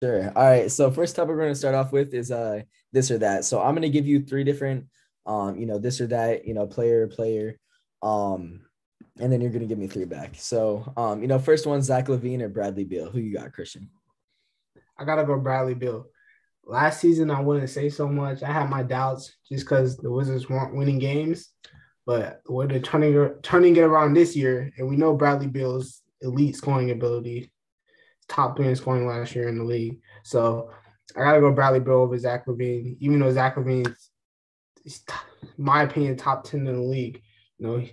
Sure. All right. So first topic we're going to start off with is this or that. So I'm going to give you three different this or that, player. Um and then you're going to give me three back. So first one, Zach Levine or Bradley Beal. Who you got, Christian? I gotta go Bradley Beal. Last season, I wouldn't say so much. I had my doubts just because the Wizards weren't winning games, but they're turning it around this year, and we know Bradley Beal's elite scoring ability, top three in scoring last year in the league. So I gotta go Bradley Beal over Zach Levine, even though Zach Levine's, in my opinion, top 10 in the league. You know,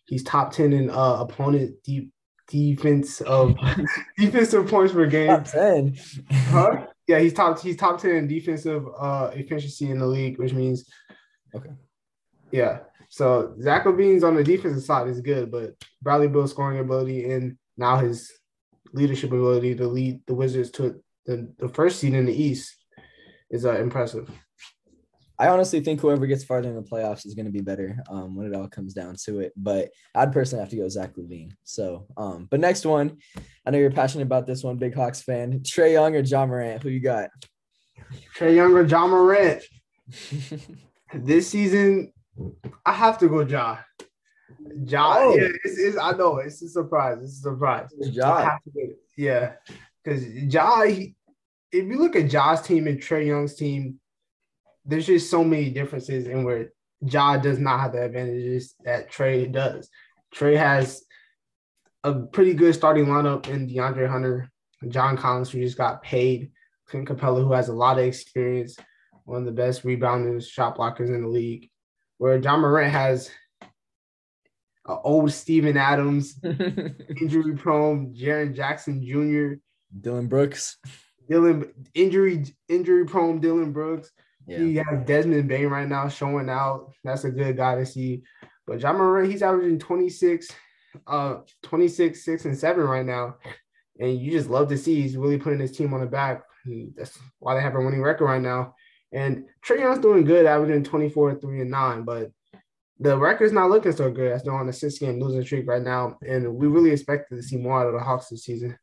he's top 10 in opponent defense of defensive points per game. Top 10. Huh? Yeah, he's top 10 in defensive efficiency in the league, which means Okay. yeah. So Zach Levine's on the defensive side is good, but Bradley Beal's scoring ability and now his leadership ability to lead the Wizards to the first seed in the East is impressive. I honestly think whoever gets farther in the playoffs is going to be better when it all comes down to it. But I'd personally have to go Zach Levine. So, but next one, I know you're passionate about this one, big Hawks fan. Trey Young or John Morant? Who you got? Trey Young or John Morant. This season, I have to go Ja. Ja, Oh, yeah, I know it's a surprise. It's a surprise. I Ja. have to get it. Yeah, because if you look at Ja's team and Trey Young's team, there's just so many differences in where Ja does not have the advantages that Trey does. Trey has a pretty good starting lineup in DeAndre Hunter, John Collins, who just got paid, Clint Capella, who has a lot of experience, one of the best rebounders, shot blockers in the league, where John Morant has old Steven Adams, injury prone Jaren Jackson Jr., Dylan Brooks. injury prone Dylan Brooks. Yeah. He has Desmond Bain right now showing out. That's a good guy to see. But John Moran, he's averaging 26, 6, and 7 right now. And you just love to see he's really putting his team on the back. That's why they have a winning record right now. And Trey Young's doing good, averaging 24, 3, and 9. But the record's not looking so good as they're on a 6-game losing streak right now. And we really expected to see more out of the Hawks this season.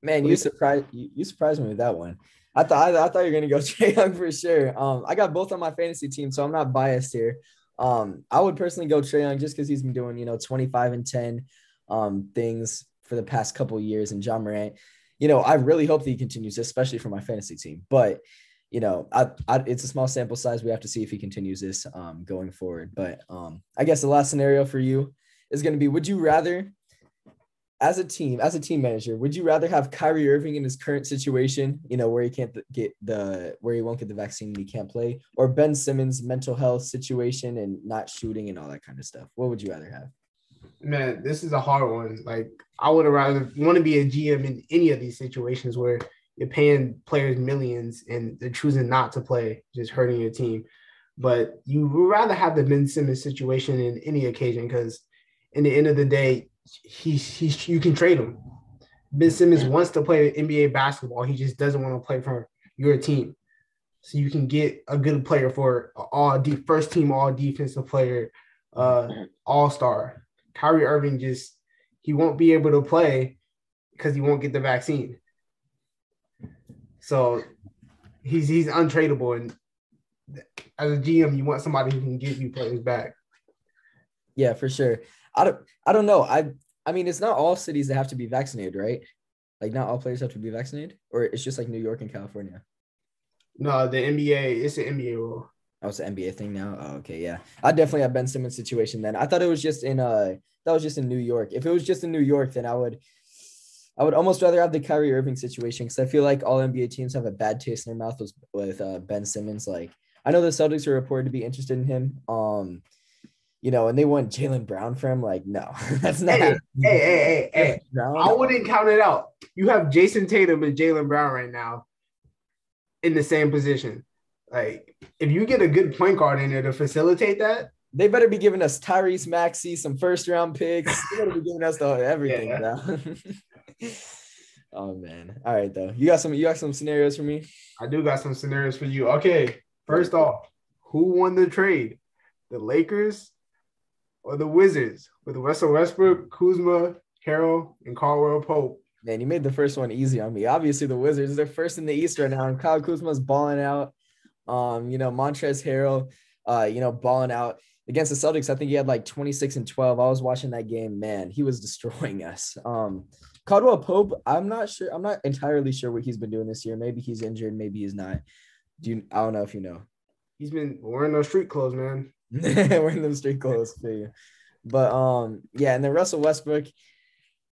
Man, you surprised me with that one. I thought you were gonna go Trey Young for sure. I got both on my fantasy team, so I'm not biased here. I would personally go Trey Young just because he's been doing 25 and 10 things for the past couple of years, and John Morant. I really hope that he continues, especially for my fantasy team. But it's a small sample size. We have to see if he continues this going forward. But I guess the last scenario for you is going to be: would you rather, as a team manager, would you rather have Kyrie Irving in his current situation, where he where he won't get the vaccine and he can't play, or Ben Simmons' mental health situation and not shooting and all that kind of stuff? What would you rather have? Man, this is a hard one. Like, I would have rather want to be a GM in any of these situations where you're paying players millions and they're choosing not to play, just hurting your team. But you would rather have the Ben Simmons situation in any occasion because, in the end of the day, you can trade him. Ben Simmons wants to play NBA basketball. He just doesn't want to play for your team. So you can get a good player for first team all defensive player, all star. Kyrie Irving he won't be able to play because he won't get the vaccine. So he's untradeable. And as a GM, you want somebody who can give you players back. Yeah, for sure. I don't know. I mean, it's not all cities that have to be vaccinated, right? Like, not all players have to be vaccinated, or it's just like New York and California. No, the NBA, it's an NBA rule. Oh, it's an NBA thing now. Oh, okay, yeah. I definitely have Ben Simmons situation then. I thought it was just in that was just in New York. If it was just in New York, then I would almost rather have the Kyrie Irving situation because I feel like all NBA teams have a bad taste in their mouth with Ben Simmons. Like, I know the Celtics are reported to be interested in him. And they want Jaylen Brown for him. Like, no, that's not. Hey. I wouldn't count it out. You have Jayson Tatum and Jaylen Brown right now in the same position. Like, if you get a good point guard in there to facilitate that, they better be giving us Tyrese Maxey, some first round picks. They better be giving us everything. Yeah. Oh man. All right though. You got some scenarios for me? I do got some scenarios for you. Okay. First off, who won the trade? The Lakers or the Wizards with Russell Westbrook, Kuzma, Harrell, and Caldwell Pope Man, you made the first one easy on me. Obviously, the Wizards, they're first in the East right now, and Kyle Kuzma's balling out. Montrezl Harrell, balling out against the Celtics. I think he had like 26 and 12. I was watching that game. Man, he was destroying us. Caldwell Pope, I'm not sure. I'm not entirely sure what he's been doing this year. Maybe he's injured. Maybe he's not. I don't know if you know. He's been wearing those street clothes, man. Wearing those street clothes for you. But and then Russell Westbrook,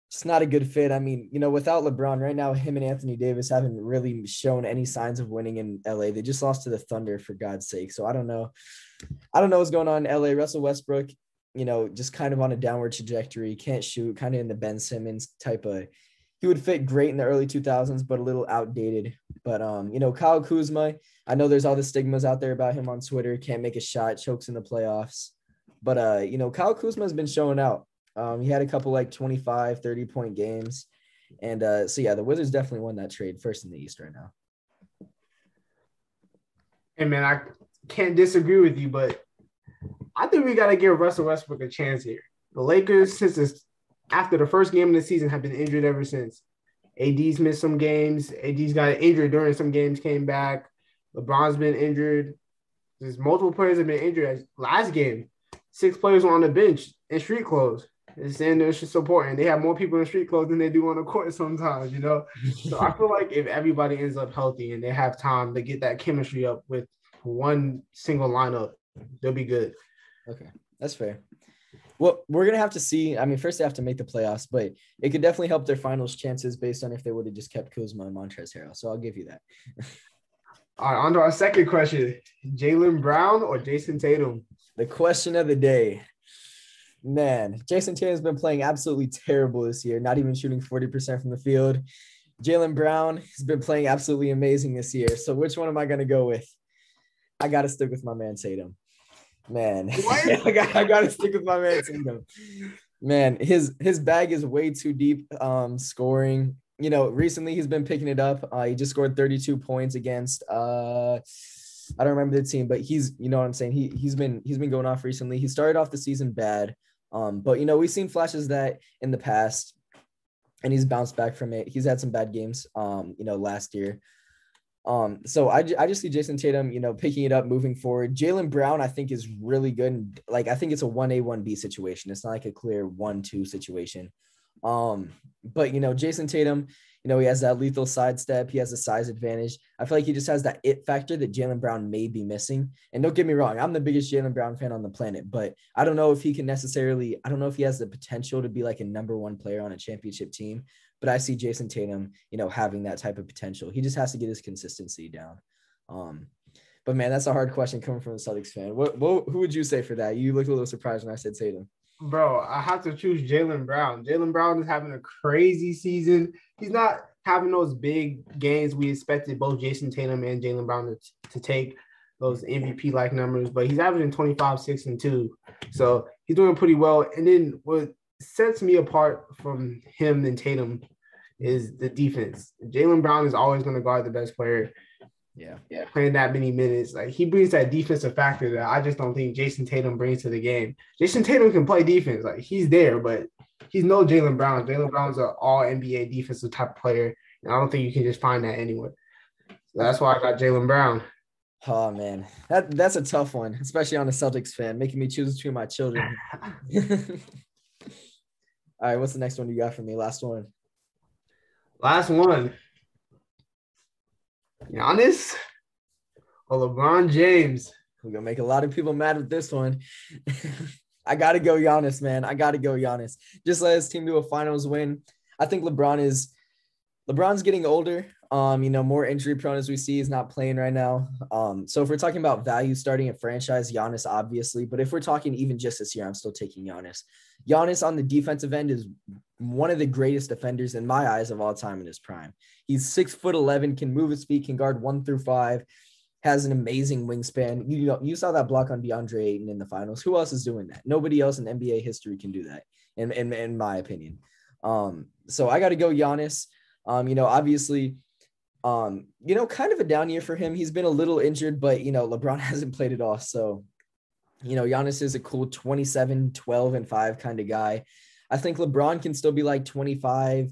it's not a good fit. I mean, without LeBron right now, him and Anthony Davis haven't really shown any signs of winning in LA. They just lost to the Thunder, for God's sake. So I don't know. What's going on in LA. Russell Westbrook, just kind of on a downward trajectory, can't shoot, kind of in the Ben Simmons type of. He would fit great in the early 2000s, but a little outdated. But Kyle Kuzma, I know there's all the stigmas out there about him on Twitter. Can't make a shot, chokes in the playoffs. But Kyle Kuzma has been showing out. He had a couple like 25, 30-point games. And the Wizards definitely won that trade first in the East right now. Hey, man, I can't disagree with you, but I think we got to give Russell Westbrook a chance here. The Lakers, after the first game of the season, have been injured ever since. AD's missed some games. AD's got injured during some games, came back. LeBron's been injured. There's multiple players have been injured. Last game, 6 players were on the bench in street clothes. It's saying they're supporting. They have more people in street clothes than they do on the court sometimes, So I feel like if everybody ends up healthy and they have time to get that chemistry up with one single lineup, they'll be good. Okay, that's fair. Well, we're going to have to see. I mean, first they have to make the playoffs, but it could definitely help their finals chances based on if they would have just kept Kuzma and Montrezl Harrell. So I'll give you that. All right, on to our second question. Jaylen Brown or Jayson Tatum? The question of the day. Man, Jayson Tatum's been playing absolutely terrible this year, not even shooting 40% from the field. Jaylen Brown has been playing absolutely amazing this year. So which one am I going to go with? I got to stick with my man Tatum. Man, I got to stick with my man Tatum. Man, his bag is way too deep scoring. Recently he's been picking it up. He just scored 32 points against I don't remember the team, but he's, what I'm saying? He's been going off recently. He started off the season bad. But we've seen flashes of that in the past and he's bounced back from it. He's had some bad games, last year. So I just see Jayson Tatum, picking it up, moving forward. Jaylen Brown, I think, is really good. Like, I think it's a 1A, 1B situation. It's not like a clear 1-2 situation. But Jayson Tatum, he has that lethal sidestep. He has a size advantage. I feel like he just has that it factor that Jaylen Brown may be missing. And don't get me wrong, I'm the biggest Jaylen Brown fan on the planet, but I don't know if he has the potential to be like a number 1 player on a championship team. But I see Jayson Tatum, having that type of potential. He just has to get his consistency down. But man, that's a hard question coming from a Celtics fan. Who would you say for that? You looked a little surprised when I said Tatum. Bro, I have to choose Jaylen Brown. Jaylen Brown is having a crazy season. He's not having those big games we expected both Jayson Tatum and Jaylen Brown to take, those MVP-like numbers, but he's averaging 25, 6, and 2. So he's doing pretty well. And then what sets me apart from him and Tatum is the defense. Jaylen Brown is always going to guard the best player. Yeah, playing that many minutes. Like, he brings that defensive factor that I just don't think Jayson Tatum brings to the game. Jayson Tatum can play defense. Like, he's there, but he's no Jaylen Brown. Jaylen Brown's an all-NBA defensive type of player, and I don't think you can just find that anywhere. So that's why I got Jaylen Brown. Oh, man. That's a tough one, especially on a Celtics fan, making me choose between my children. All right, what's the next one you got for me? Last one. Giannis or LeBron James? We're going to make a lot of people mad with this one. I got to go Giannis, man. I got to go Giannis. Just let his team do a finals win. I think LeBron's getting older. More injury prone as we see. He's not playing right now. So if we're talking about value starting a franchise, Giannis, obviously. But if we're talking even just this year, I'm still taking Giannis. Giannis on the defensive end is one of the greatest defenders in my eyes of all time in his prime. He's 6'11", can move his feet, can guard 1 through 5, has an amazing wingspan. You saw that block on DeAndre Ayton in the finals. Who else is doing that? Nobody else in NBA history can do that, in my opinion. So I got to go Giannis. Obviously, kind of a down year for him. He's been a little injured, but, LeBron hasn't played it off. So, Giannis is a cool 27, 12, and 5 kind of guy. I think LeBron can still be like 25,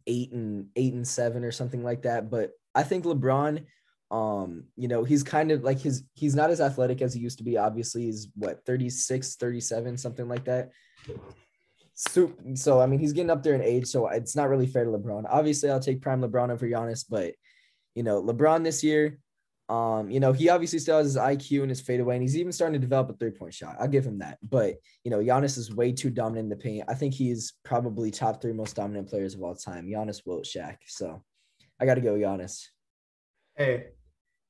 8-7 or something like that. But I think LeBron, he's kind of like he's not as athletic as he used to be. Obviously, he's 36, 37, something like that. So I mean, he's getting up there in age, so it's not really fair to LeBron. Obviously, I'll take prime LeBron over Giannis, but LeBron this year, he obviously still has his IQ and his fadeaway, and he's even starting to develop a 3-point shot. I'll give him that. But, Giannis is way too dominant in the paint. I think he's probably top 3 most dominant players of all time. Giannis, Wilt, Shaq. So I got to go Giannis. Hey,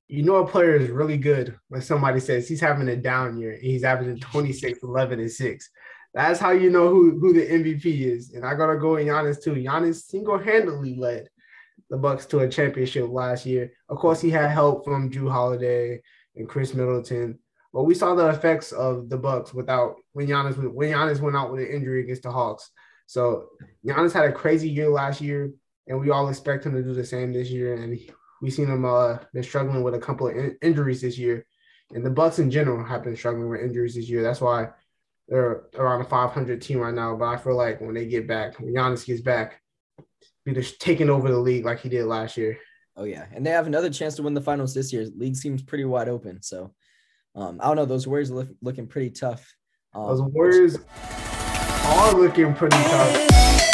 a player is really good when somebody says he's having a down year and he's averaging 26, 11, and 6. That's how you know who the MVP is. And I got to go with Giannis too. Giannis single-handedly led the Bucks to a championship last year. Of course, he had help from Jrue Holiday and Chris Middleton, but we saw the effects of the Bucks when Giannis went out with an injury against the Hawks. So Giannis had a crazy year last year, and we all expect him to do the same this year. And we've seen him been struggling with a couple of injuries this year, and the Bucks in general have been struggling with injuries this year. That's why they're around a 500 team right now. But I feel like when Giannis gets back, be just taking over the league like he did last year. Oh yeah, and they have another chance to win the finals this year. The league seems pretty wide open, so I don't know. Those Warriors are looking pretty tough. Those Warriors are looking pretty tough.